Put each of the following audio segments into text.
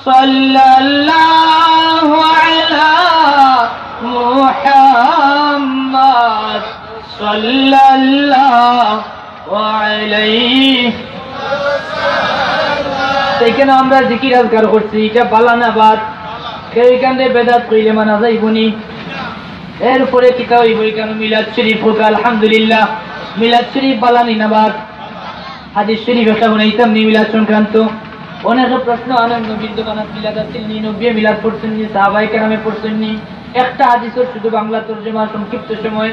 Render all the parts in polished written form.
সাল্লাল্লাহু আলা মুহাম্মাদ সাল্লাল্লাহু আলাইহি। এখানে আমরা জিকির আজকার করছি, এটা বালানা বাদ, কেউ এখানে বেদাত কইলে মানা যাইবনি। এরপরে কিতা হইব এখানে মিলাদ শরীফ হোক, আলহামদুলিল্লাহ। মিলাদ শরীফ বালানি নাবাদ হাদিস শরীফ একটা বানাইতাম নি মিলাদ সংক্রান্ত। অনেকে প্রশ্ন আনেন নবীর দোকানে মিলাদ আসেননি, নবী মিলাদ পড়ছেননি, সাহাবায়ে কেরামে পড়ছেননি। একটা হাদিসের শুধু বাংলা তরজমা সংক্ষিপ্ত সময়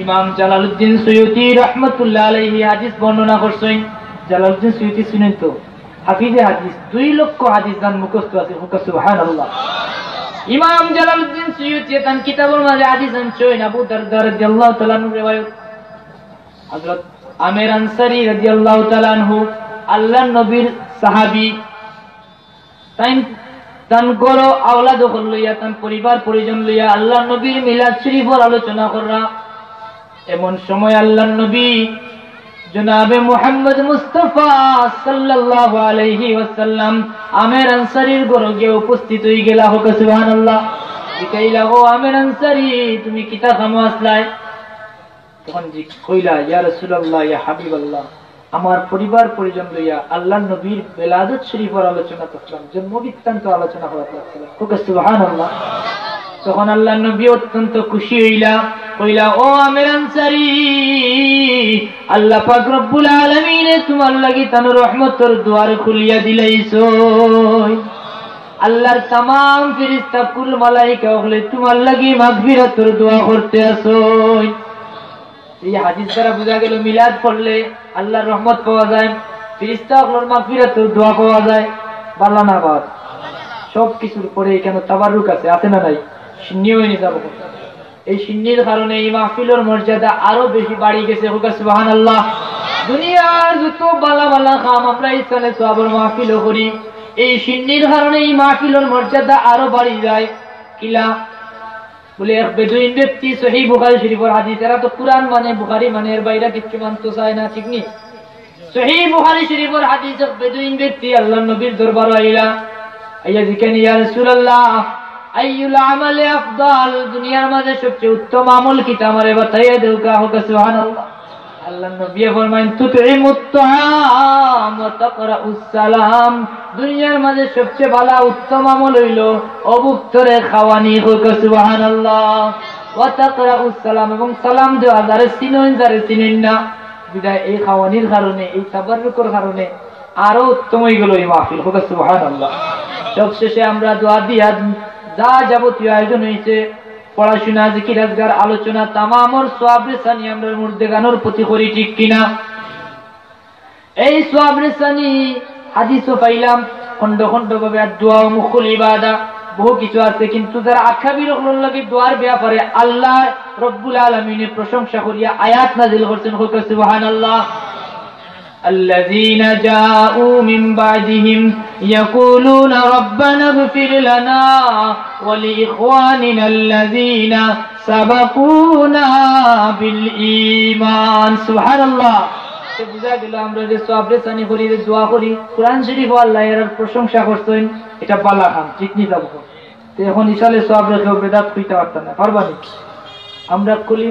ইমাম জালালউদ্দিন সুয়ুতি রাহমাতুল্লাহ আলাইহি হাদিস বর্ণনা করছেন। জালালউদ্দিন সুয়ুতি শুনেন তো, হাফিজে হাদিস, 2 লক্ষ হাদিস জান মুখস্থ আছে। সুবহানাল্লাহ। ইমাম জালালউদ্দিন সুয়ুতি তার কিতাবের মাঝে হাদিস আনছেন আবু দারদা রাদিয়াল্লাহু তাআলা আনহু রিওয়ায়াত। হযরত আমির আনসারী রাদিয়াল্লাহু তাআলা আনহু আল্লাহর নবীর সাহাবী, তান গরো আওলাদ লইয়া, তান পরিবার পরিজন লইয়া আল্লাহর নবীর মিলাদ শরীফের আলোচনা করা। এমন সময় আল্লাহর নবী জনাবে মুহাম্মদ মুস্তাফা সাল্লাল্লাহু আলাইহি ওয়াসাল্লাম আমির আনসারীর ঘরে গিয়ে উপস্থিত হয়ে গেলা। হোক সুবহানাল্লাহ। জিকাইলা, ও আমির আনসারী, তুমি কিতা খামো আসলাই? তখন জি কইলা, ইয়া রাসূলুল্লাহ, ইয়া হাবিবাল্লাহ, আমার পরিবার পরিজন লইয়া আল্লাহর নবীর বেলাদত শরীফের আলোচনা করলাম, জন্ম বৃত্তান্ত আলোচনা করলাম। হোক সুবহানাল্লাহ। তখন আল্লাহর নবী অত্যন্ত খুশি হইলা, কইলা, ও আমির আনসারী, আল্লাহ পাক রব্বুল আলামিন তোমার লাগি তার রহমতের দুয়ার খুলিয়া দিলাইছো। আল্লাহর तमाम ফেরেশতা কুল মালায়েকা হলে তোমার লাগি মাগফিরাতের দোয়া করতে আসো। এই হাদিস দ্বারা বোঝা গেল মিলাদ পড়লে আল্লাহর রহমত পাওয়া যায়, ফেরেশতা হলের মাগফিরাতের দোয়া পাওয়া যায়। বালানা বাদ সব কিছুর পরে এখানে তাবাররুক আছে, আছে না নাই? সিন্নি হয়ে যাব। এই সিন্নির কারণে এই মাহফিলের মর্যাদা আরো বেশি বাড়ি গেছে। হোক সুবহানাল্লাহ। দুনিয়ার যত বালা বালা কাম আমরা ইসলামে সওয়াবের মাহফিল করি, এই সিন্নির কারণে এই মাহফিলের মর্যাদা আরো বাড়ি যায়। কিলা বলে, এক বেদুইন ব্যক্তি সহিহ বুখারী শরীফের হাদিস, এরা তো কুরআন মানে বুখারী মানে, এর বাইরে কিছু মানতে চায় না, ঠিক নি? সহিহ বুখারী শরীফের হাদিস, এক বেদুইন ব্যক্তি আল্লাহর নবীর দরবারে আইলা, আইয়া জিজ্ঞাসা, ইয়া রাসূলুল্লাহ, আইয়ুল আমালি আফদাল, দুনিয়ার মাঝে সবচেয়ে উত্তম আমল কিটা, আমারে বাতাইয়া দাও। হোক সুবহানাল্লাহ। আল্লাহর নবী ফরমায়েন, তুতইমুত তাআম ওয়া তাকরাউস সালাম, দুনিয়ার মাঝে সবচেয়ে ভালো উত্তম আমল হইল অভুক্তরে খাওয়ানি। হোক সুবহানাল্লাহ। ওয়া তাকরাউস সালাম, এবং সালাম দেওয়া, যারে চিনেন যারে চিনেন না। বিদায় এই খাওয়ানির কারণে, এই তাবাররুকের কারণে আরো উত্তম হয়ে গেল এই মাহফিল। হোক সুবহানাল্লাহ। সবশেষে আমরা দোয়া দিয়া যা যাবতীয় আয়োজন হয়েছে, পড়াশোনা, জিকির আজকার, আলোচনা, তামামর সওয়াব রেসানি আমরা মুর্দেগানোর প্রতি করি, ঠিক কিনা? এই সওয়াব রেসানি হাদিসও পাইলাম খন্ড খন্ড ভাবে, দোয়া ও মুখুল ইবাদা বহু কিছু আছে, কিন্তু যারা আখাবির হলোর লাগে দোয়ার ব্যাপারে আল্লাহ রব্বুল আলামিনের প্রশংসা করিয়া আয়াত নাযিল করছেন। হোক সুবহানাল্লাহ। الذين جاءوا من بعدهم يقولون ربنا اغفر لنا ولإخواننا الذين سبقونا بالإيمان। سبحان الله। বুঝা গেল আমরা যে সওয়াব রেসানি করি, যে দোয়া করি, কোরআন শরীফ আল্লাহ এর প্রশংসা করছেন, এটা বালা কাম, ঠিক নি? যাব তো এখন ইসালে সওয়াব রেখেও বেদাত কইতে পারতাম না, পারবানি? আমরা কলি